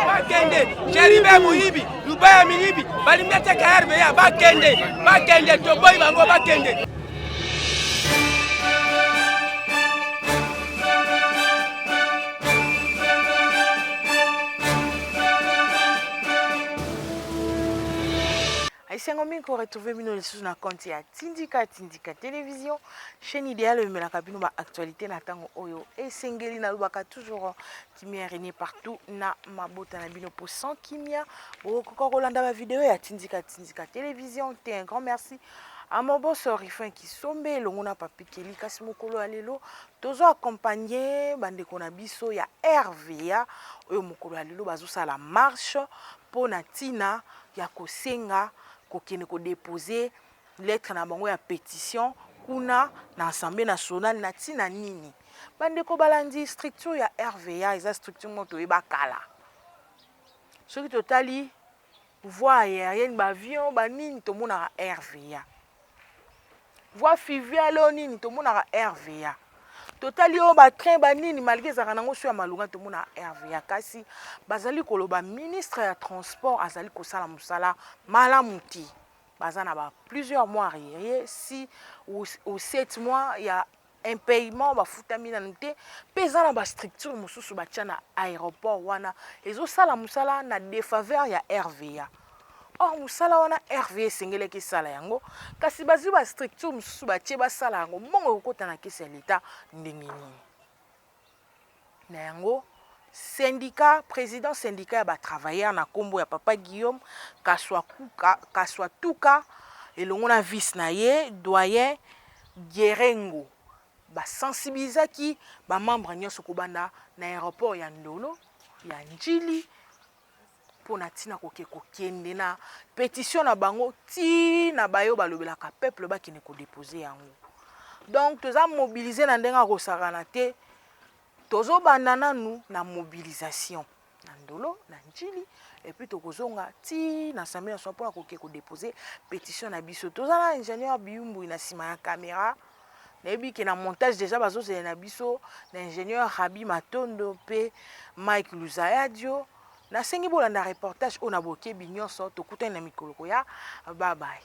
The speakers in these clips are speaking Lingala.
bakende Jeribe Muyibi Lubaya Milibi balimete ka RVA bakende to boy bango bakende. Aïssengo Minko retrouvé Mino sur na compte ya Tindika Télévision, chaîne idéale mais la cabine ma actualité na tango oyo et sengeli na lubaka toujours kimia régné partout na mabota na bino pour 100 kimia o kokoko landa ba vidéo ya Tindika Télévision. Un grand merci à mon boss Orifin qui sombe longona papi keli kasi mokolo alelo tozo accompagner bande kona biso ya RVA oyo mokolo alelo bazo sala marche pour na tina ya kosenga kokene ko déposer lettre na bango ya pétition kuna na Assemblée nationale na tina nini bande ko balandi structure ya RVA eza structure moto eba kala soki totali voie aérienne ba avion ba nini to mona RVA voie fluviale nini to mona RVA totali o ba train ba nini malgré za kanango so ya malunga to mona RVA kasi bazali koloba ministre ya transport azali kosala musala malamuti bazana ba plusieurs mois arrière si ou 7 mois ya un paiement ba futamina nte pesa na ba structure mususu ba tchana aéroport wana ezo sala musala na défaveur ya RVA. Or musala wana RVA sengele ki sala yango kasi bazi ba structure mususu ba tie ba sala yango mongo kokota na kesi ya leta ndenge nini na yango syndicat président syndicat ya ba travailleurs na kombo ya papa Guillaume kaswa tuka elongo na vice na ye doyen Gerengo ba sensibiliser ki ba membre nyonso kobanda na aéroport ya Ndolo ya Njili pona tina kokende na pétition na bango ti na bayo balobelaka peuple bakine ko déposer yango. Donc toza mobiliser na ndenga ko sakana te tozo bandana nu na mobilisation na Ndolo na Njili et puis tokozonga ti na Assemblée nationale pona ko déposer pétition na biso toza na ingénieur Biumbu na sima ya caméra nebi ke na montage déjà bazo na biso na ingénieur Rabi Matondo pe Mike Luzayadio na sengi bolanda reportage on a boké binyonso tokuta na mikolo ya bye bye.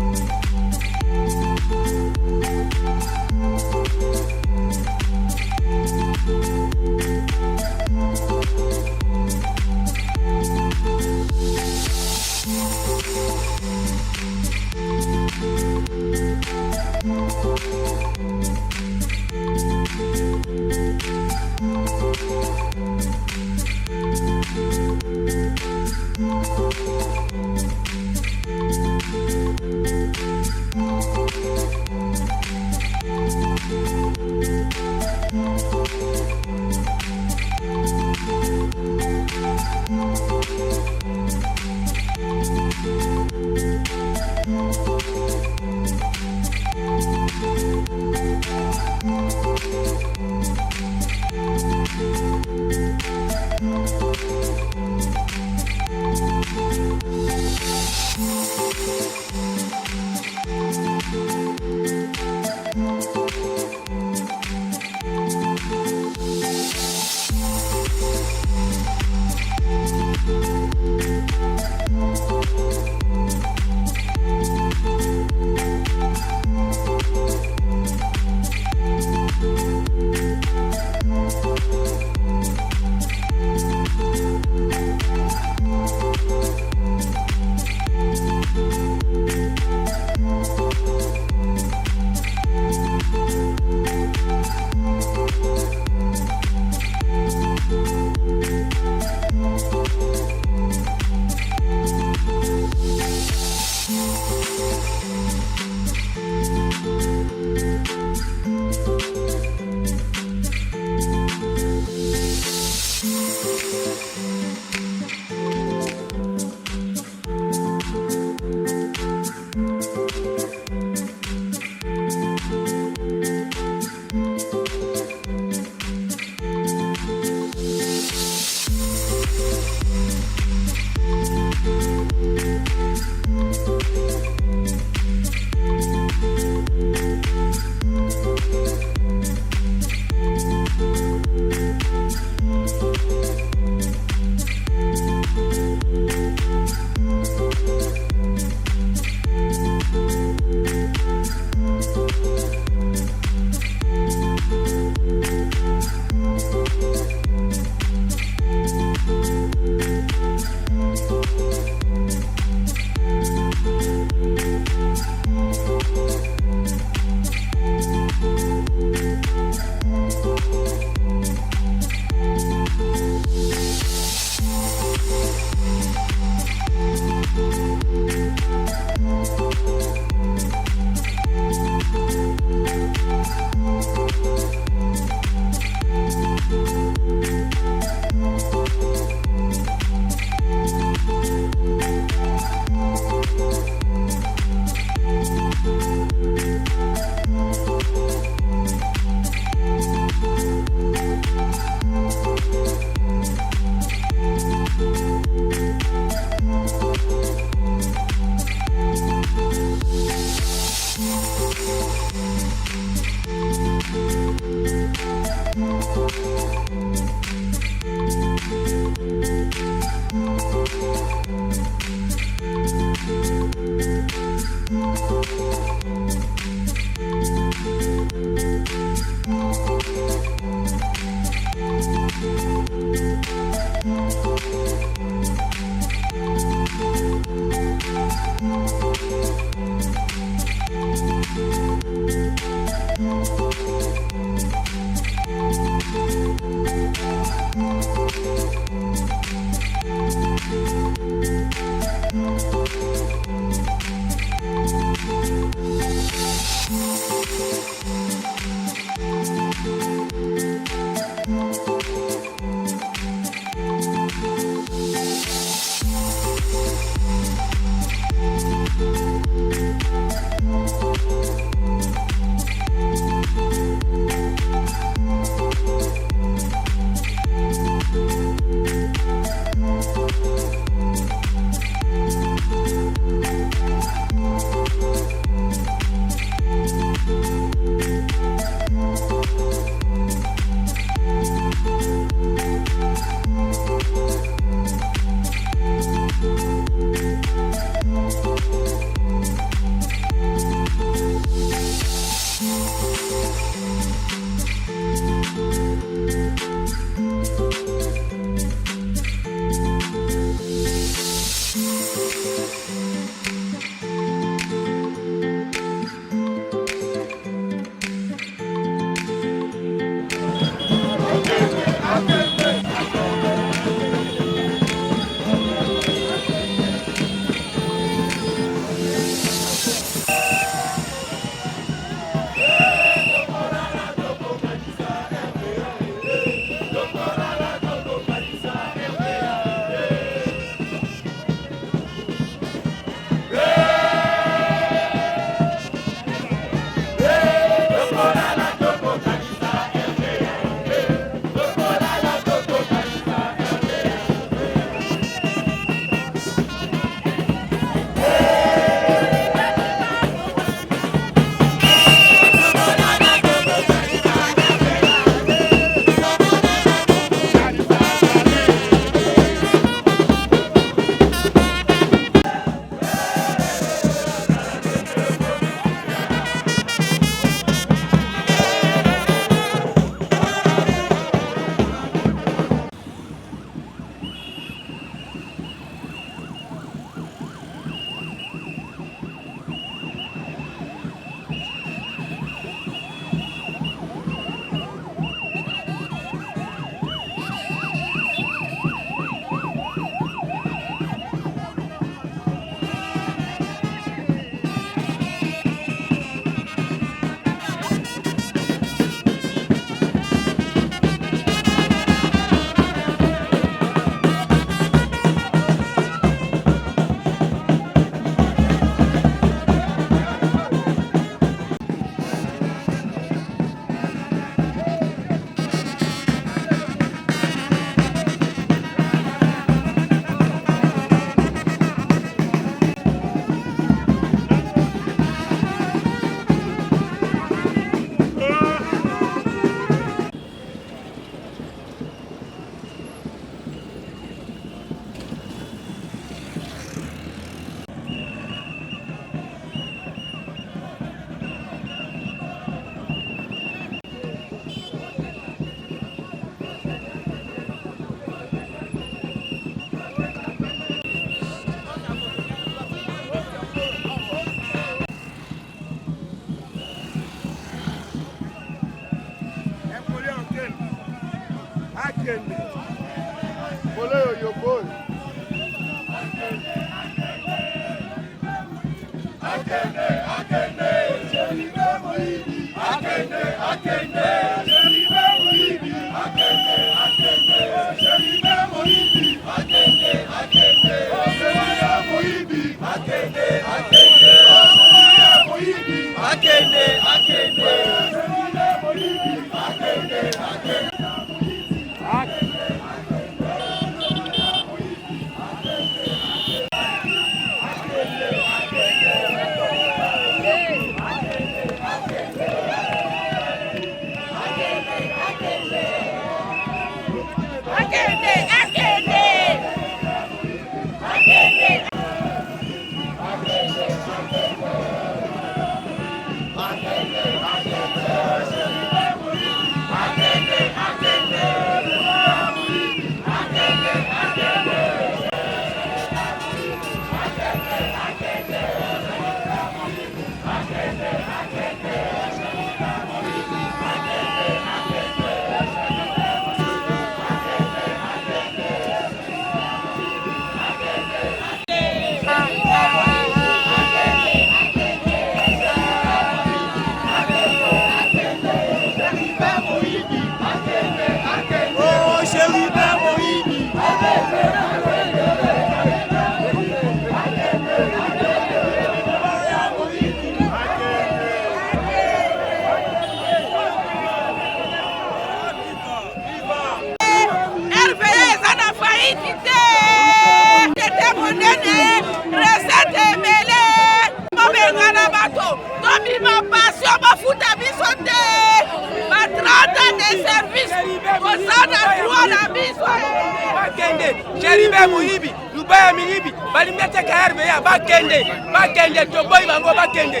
bakende Jeribe Muyibi Lubaya Milibi balimete ka RVA bakende toboyi bango bakende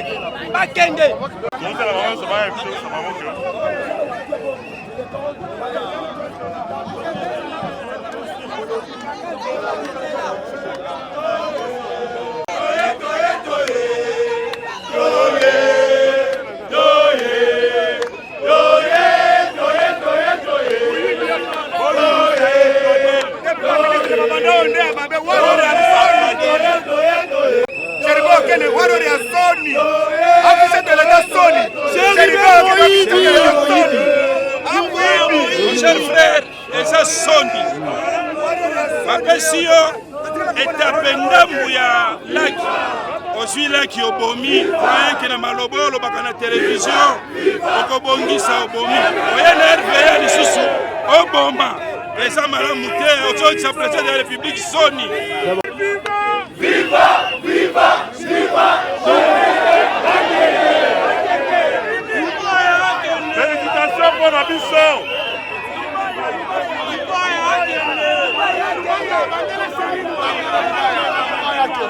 Cher frère, eza soni bapesi yo etape ndambu ya laki ozwi laki obomi oyenke na maloba olobaka na televizio okobongisa obomi oye na RVA lisusu oboma eza malamu te ozokisa president de la république soni. Félicitations pour la biso.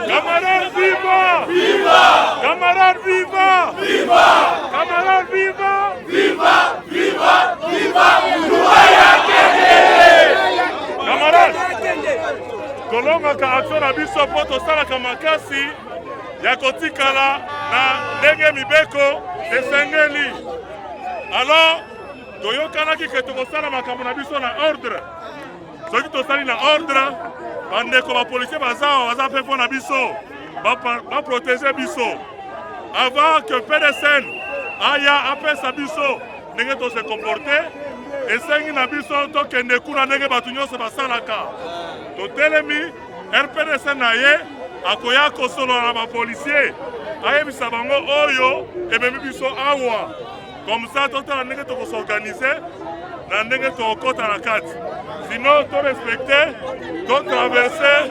Camarade viva! Viva! Camarade viva! Viva! Camarade viva! Viva! Viva! Viva! Camarade! Kolongaka action na biso po tosalaka makasi ya kotikala na ndenge mibeko esengeli. Alors, toyokanaki ke tokosala makambo na biso na ordre. Soki tosali na ordre, bandeko bapolisier baza mpe mpo na biso baprotege biso. Avant que PDSN aya apesa biso ndenge tose comporte, esengi na biso tokende kuna ndenge bato nyonso basalaka. Totelemi RPDSN na ye akoya kosolola na bapolisier ayebisa bango oyo ememi biso awa. Comme ça, tout le monde peut s'organiser, na ndenge tokota na kati. Sinon, tout respecter, tout traverser.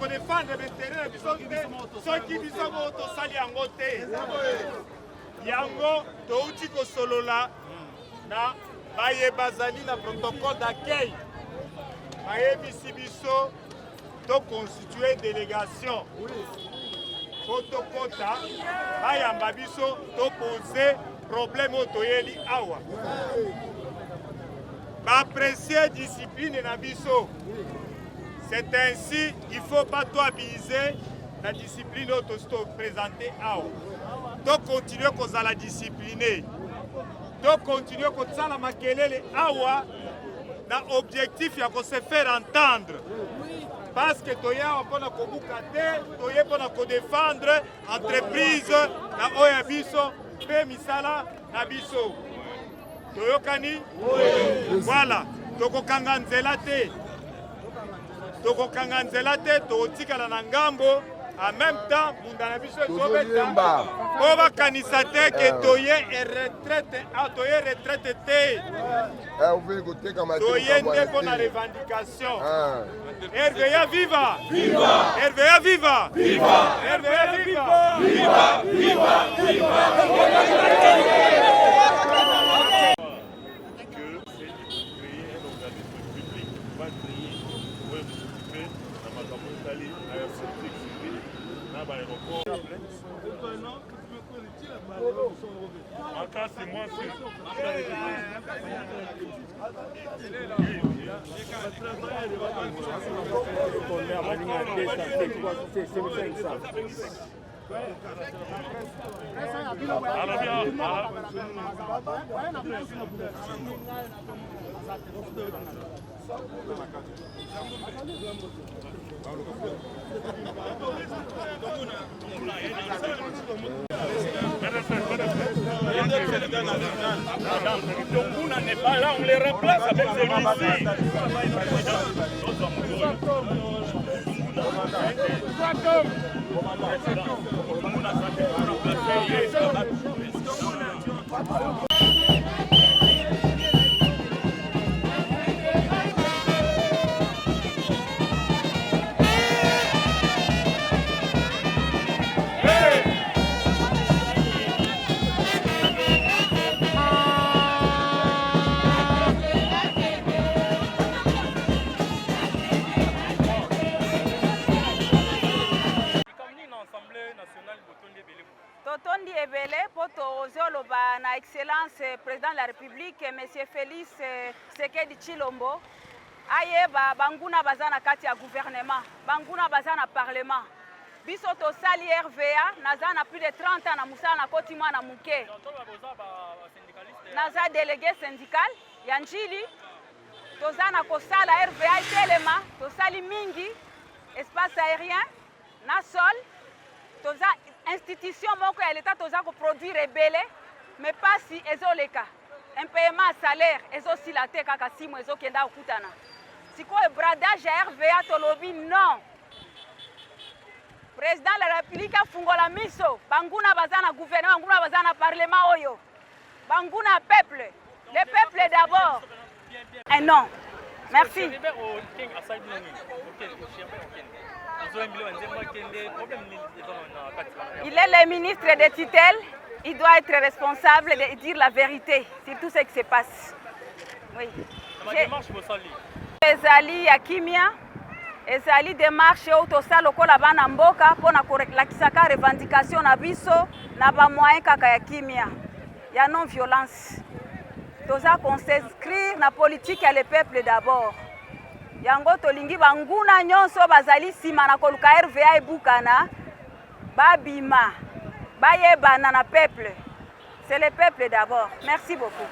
Ko défendre l'intérêt biso soki biso tosali yango te yango touti kosolola na baye bazali na protocole d'accueil bayebisi biso to constituer délégation po tokota bayamba biso to poser problème oyo toyeli awa baapprécier discipline na biso. C'est ainsi qu'il ne faut pas toi abuser la discipline auto présentée à vous. Donc continuer à la discipliner. Donc continuer à la makelele awa na objectif ya ko se faire entendre. Parce que toya pona ko bukate, toya pona ko défendre entreprise na oya biso pe misala na biso. Toyokani? Voilà. Toko kanga nzela te. Tokokanga nzela te totikala na ngambo en même temps bunda na biso tobeta po bakanisa te ke toye retraite toye retraite te toye nde mpo na revendication. RVA viva! RVA viva! RVA viva! Tonguna n'est pas là, on les remplace avec celui-ci. Totondi ebele poto ozoloba na excellence président de la République monsieur Félix Tshisekedi Tshilombo ayeba banguna baza na kati ya gouvernement banguna baza na parlement biso tosali RVA naza na plus de 30 ans na musala na koti mwana muke naza délégué syndical ya njili toza na kosala RVA itelema tosali mingi espace aérien na sol toza institution moko ya l'État toza ko produire ebele mais pas si ezoleka impayement à salaire ezosila te kaka simo ezokenda okutana sikoyo bradage ya RVA tolobi non président de la République afungola miso banguna baza na gouvernement banguna baza na parlement oyo banguna peuple le peuple d'abord un non merci. Il est le ministre des tutelles, il doit être responsable de dire la vérité sur tout ce qui se passe. Oui. Ezali ya kimia, ezali démarche au tosala lokola bana mboka pona kolakisaka revendication na biso na ba moyen kaka ya kimia. Ya non violence. Toza qu'on s'inscrire na politique ya le peuple d'abord. Yango tolingi banguna nyonso bazali sima na koluka RVA ebukana babima bayebana na peuple. C'est le peuple d'abord. Merci beaucoup.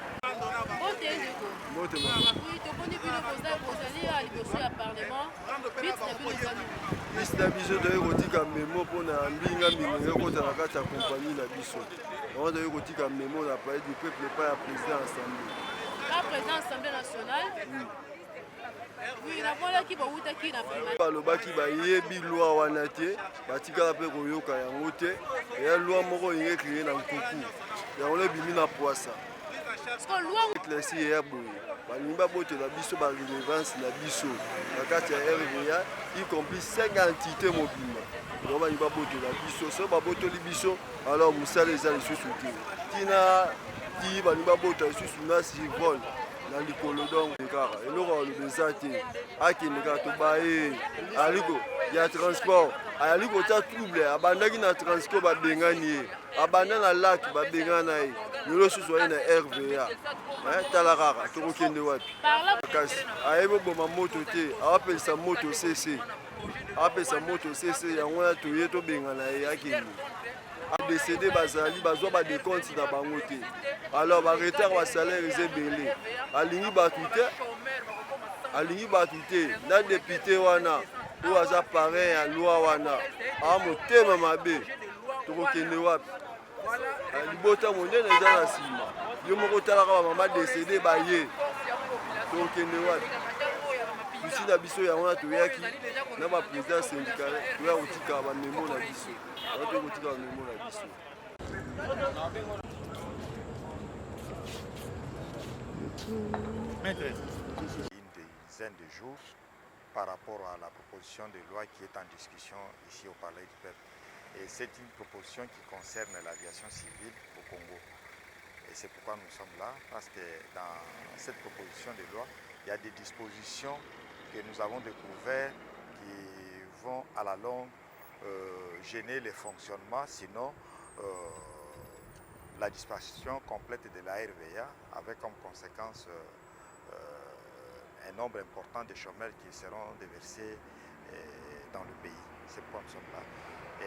Bis na biso toyei kotika memo mpona mbinga mingi ekota na kati ya kompani na biso. Yango toyei kotika memo na palais du peuple epai ya président assemblée. Pas président assemblée nationale. balobaki bayebi lwa wana te batikala mpe koyoka yango te eya lwa moko enge kreye na nkuku yango ebimi na poisa éclairci eya boye balingi babotela biso barelevance na biso na kati ya RVA y compris 5 entité mobimba yango balingi babotela biso so babotoli biso alors mosala eza lisusu te tina ti balingi babota lisusu na survol na likolo donc kaka eloko alobi eza te akende kaka tobaye aliko ya transport ayali kota trouble abandaki na transport babengani ye abanda na lac babengana ye lelo susu aye na RVA tala kaka tokokende wapi kasi ayebi oboma moto te awapelisa moto cc awapelisa moto cc yango wana toye tobengana ye akende décédé bazali bazwa ba décompte na bango te alors ba retard ba salaire eza ebele alingi batu te na député wana oyo aza parrain ya loi wana awa motema mabe tokokende wapi libota monene eza na nsima yo moko otalaka bamama décédé baye tokokende wapi bisi na biso yango wana toyaki na baprésident syndical toya kotika bamemo na biso toya kotika bamemo na biso. Une dizaine de jours par rapport à la proposition de loi qui est en discussion ici au Palais du Peuple. Et c'est une proposition qui concerne l'aviation civile au Congo. Et c'est pourquoi nous sommes là, parce que dans cette proposition de loi, il y a des dispositions que nous avons découvertes qui vont à la longue gêner le fonctionnement, sinon la disparition complète de la RVA, avec comme conséquence un nombre important de chômeurs qui seront déversés dans le pays. C'est pourquoi nous sommes là.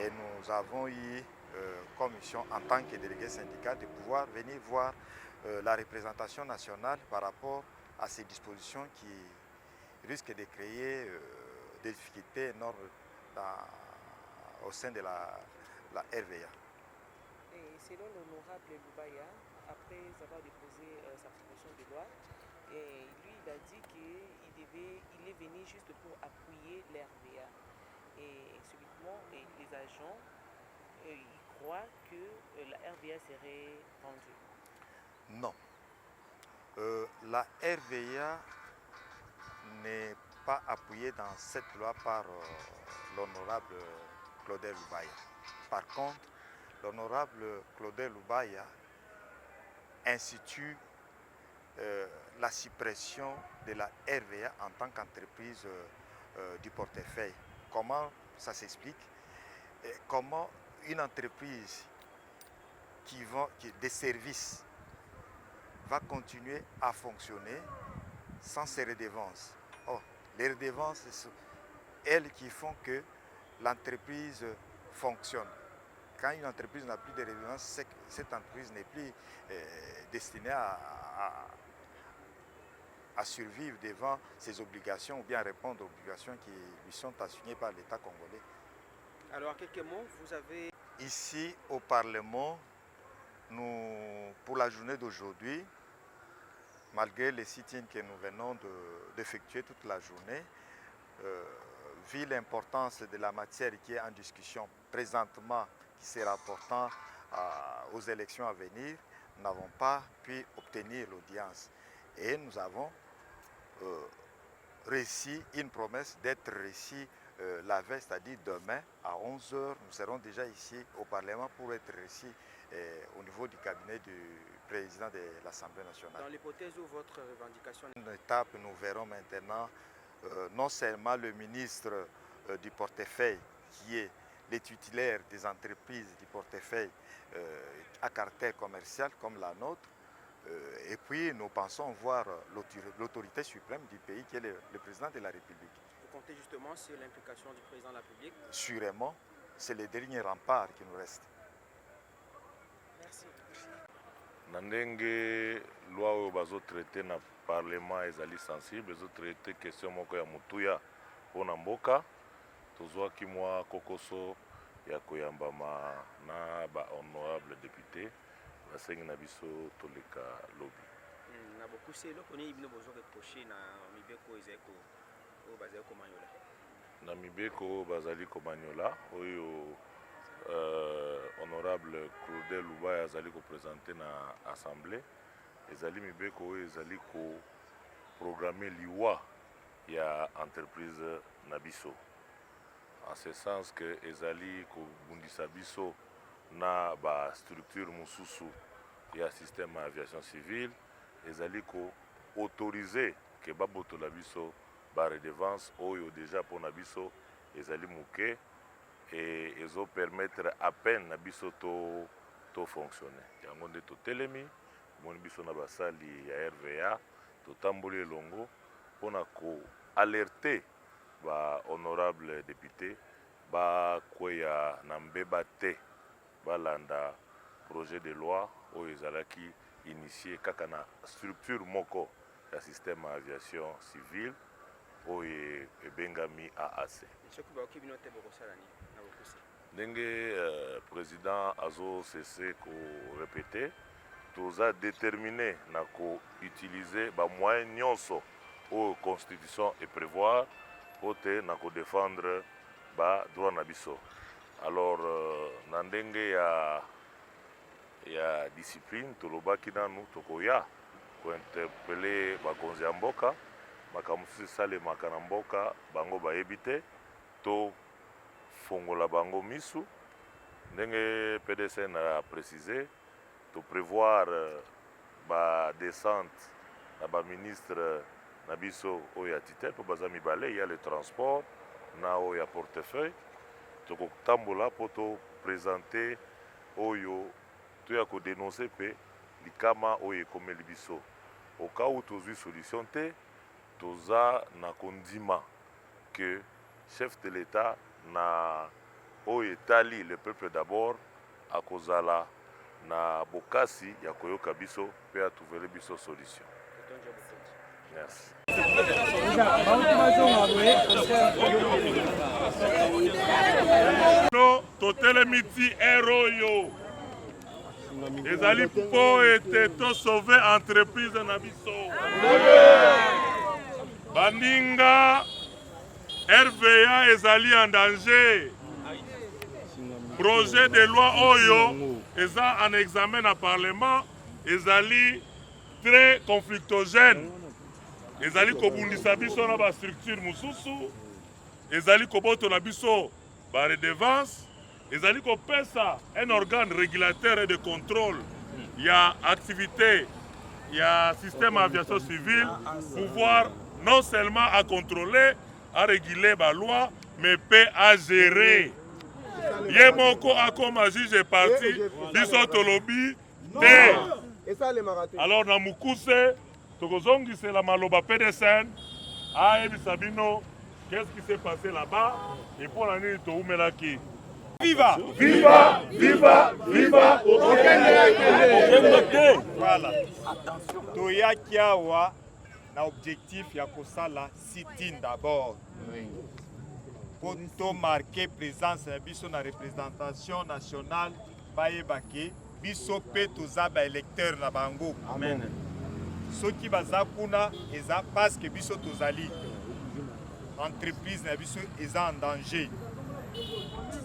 Et nous avons eu comme mission, en tant que délégué syndical, de pouvoir venir voir la représentation nationale par rapport à ces dispositions qui risquent de créer des difficultés énormes au sein de la RVA. Et selon l'honorable Lubaya, après avoir déposé sa proposition de loi, lui il a dit qu'il est venu juste pour appuyer l'RVA. et subitement les agents ils croient que la RVA serait vendue. Non. La RVA n'est pas appuyée dans cette loi par l'honorable Claudel Lubaya. Par contre, l'honorable Claudel Lubaya institue la suppression de la RVA en tant qu'entreprise du portefeuille. Comment ça s'explique? Comment une entreprise qui vend des services va continuer à fonctionner sans ces redevances? Oh, les redevances, c'est elles qui font que l'entreprise fonctionne. Quand une entreprise n'a plus de redevances, c'est que cette entreprise n'est plus destinée à survivre devant ses obligations ou bien à répondre aux obligations qui lui sont assignées par l'État congolais. Alors, en quelques mots, vous avez... Ici, au Parlement, pour la journée d'aujourd'hui, malgré les sit-ins que nous venons d'effectuer toute la journée, vu l'importance de la matière qui est en discussion présentement, qui se rapportant aux élections à venir, nous n'avons pas pu obtenir l'audience. Et nous avons réussi une promesse d'être réussi la veille, c'est-à-dire demain à 11h, nous serons déjà ici au Parlement pour être réussi au niveau du cabinet du président de l'Assemblée nationale. Dans l'hypothèse où votre revendication... Une étape, nous verrons maintenant non seulement le ministre du portefeuille qui est les titulaires des entreprises du portefeuille à caractère commercial comme la nôtre, et puis nous pensons voir l'autorité suprême du pays qui est le président de la République. Vous comptez justement sur l'implication du président de la République? Sûrement, c'est le dernier rempart qui nous reste. Merci. Nandenge loi oyo bazotraite na parlement ezali sensible, ezotraite question moko ya motuya mpona mboka. Tozwaki mwa kokoso ya koyambama na ba-honorable député basengi na biso toleka lobi. Na bokuse eloko nini bino bozoreproche na mibeko ezali oyo bazali komanyola? Na mibeko oyo bazali komanyola oyo honorable Claudel Lubaya azali koprésente na assemblée, ezali mibeko oyo ezali koprograme liwa ya entreprise na biso. En ce sens que ezali kobundisa biso na ba structure mosusu ya système aviation civile, ezali ko autoriser ke babotola biso ba redevance oyo déjà pour na biso ezali muke et ezo permettre à peine na biso to fonctionner. Yango nde totelemi moni biso na basali ya RVA totamboli elongo mpona ko alerter ba honorable député bakweya na mbeba te balanda projet de loi oyo ezalaki initié kaka na structure moko ya système aviation civile oyo ebengami AAC. Ndenge président azo cessé ko répéter, toza déterminé na ko utiliser ba moyens nyonso oyo constitution et prévoir pote na ko défendre ba droit na biso. Alors na ndenge ya discipline tolobaki nanu tokoya ko interpeller bakonzi ya mboka makambo esalemaka na mboka bango bayebi te to fongola bango misu ndenge PDC na précisé to prévoir ba descente na ba ministre na biso oyo ya titel po baza mibale ya le transport na oyo ya portefeuille tokotambola po to présenter oyo toya kodénoncer pe likama oyo ekomeli biso au cas où tozwi solution te toza na kondima que chef de l'État na oyo etali le peuple d'abord akozala na bokasi ya koyoka biso pe atuvele biso solution. Merci. No totelemi ti eroyo ezali po ete to sauver entreprise na biso baninga RVA ezali en danger. Projet de loi Oyo eza en examen na Parlement ezali très conflictogène. Ezali kobundisa biso na ba structure mususu. Ezali koboto na biso ba redevance. Ezali kopesa un organe régulateur et de contrôle. Il y a activité, il y a système aviation civile, pouvoir non seulement à contrôler, à réguler la loi, mais peut à gérer. Yemoko a comme juge parti, biso tolobi, alors na mukuse, tokozongi c'est la maloba PDSN, a Sabino, qu'est-ce qui s'est passé là-bas, et pour l'année de Oumelaki. Viva! Viva! Viva! Viva! Voilà. Toya Kiawa na objectif ya kosala sit-in d'abord. Pour marquer présence na biso na représentation nationale bayebake biso pe toza ba électeur na bango. Amen. Soki baza kuna eza parce que biso tozali entreprise na biso eza en danger.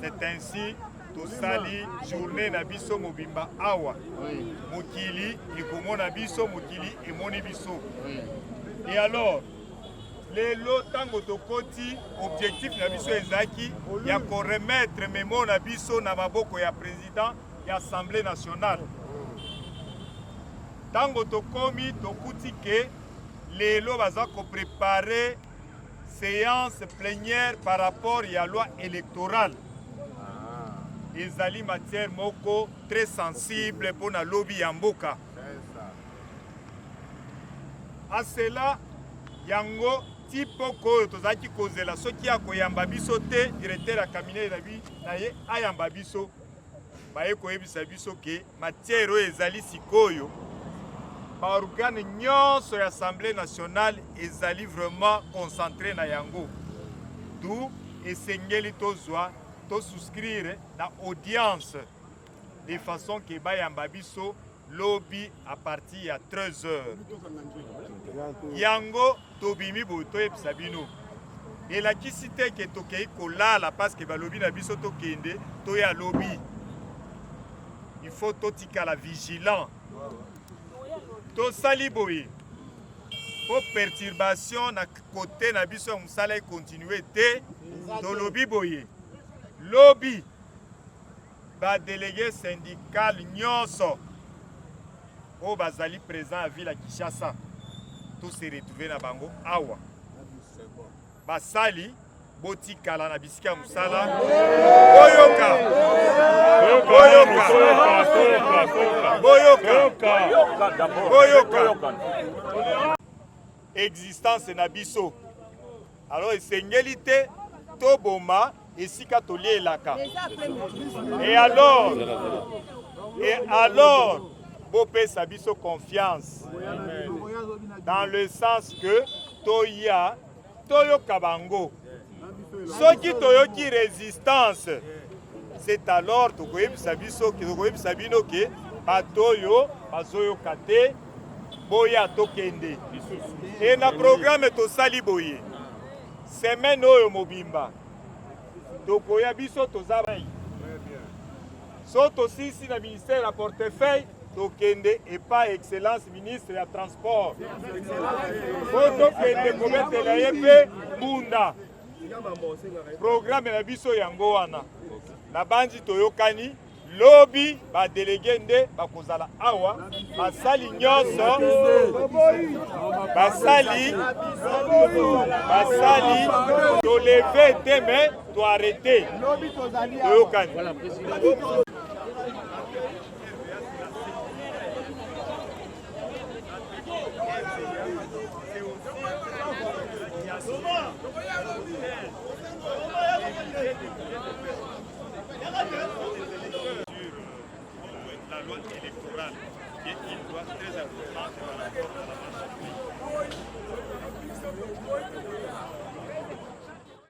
C'est ainsi tosali journée na biso mobimba awa. Mokili ekomona biso mokili emoni biso. Et alors lelo tango tokoti objectif na biso ezaki ya ko remettre memo na biso na maboko ya président ya Assemblée nationale. Tango tokomi tokuti ke lelo baza ko préparer séance plénière par rapport à la loi électorale. Ezali matière moko très sensible pour la lobby yamboka. À cela, yango tipo ko tozaki kozela soki akoyamba biso te directeur ya cabinet na ye ayamba biso. Baye koyebisa biso ke matière oyo ezali sikoyo. Ba organe nyonso ya Assemblée nationale ezali vraiment concentré na yango. D'où esengeli tozwa to souscrire na audience de façon que bayamba biso lobby à partir à 13h. Yango tobimi boto e sabino. Et la kisite ke tokei kolala parce que ba lobby na biso tokende to ya lobby. Il faut totika la vigilant. To sali boye. Pour perturbation na côté na biso musala continuer te to lobby boye. Lobby ba délégué syndical nyonso o bazali présent à ville à Kinshasa. Tout se retrouver na bango awa. Basali boti kala na bisika musala. Boyoka. Existence na biso. Alors esengeli toboma esika tolielaka. Et alors bopesa biso confiance. Dans le sens que toyoka bango. Soki toyoki résistance, c'est alors tokoyebisa biso ke batoyo bazoyoka te boya tokende. Et na programme tosali boye. Semaine oyo mobimba. Tokoya biso tozabai. So tosisi na ministère ya portefeuille tokende et pas excellence ministre ya transport. Tokende kometela yepe munda. Programme na biso yango wana. Na banji toyokani lobby ba délégué nde bakozala awa basali nyonso basali to lever te mais to arrêter toyokani. La loi électorale qui est une loi très importante par rapport à la marche.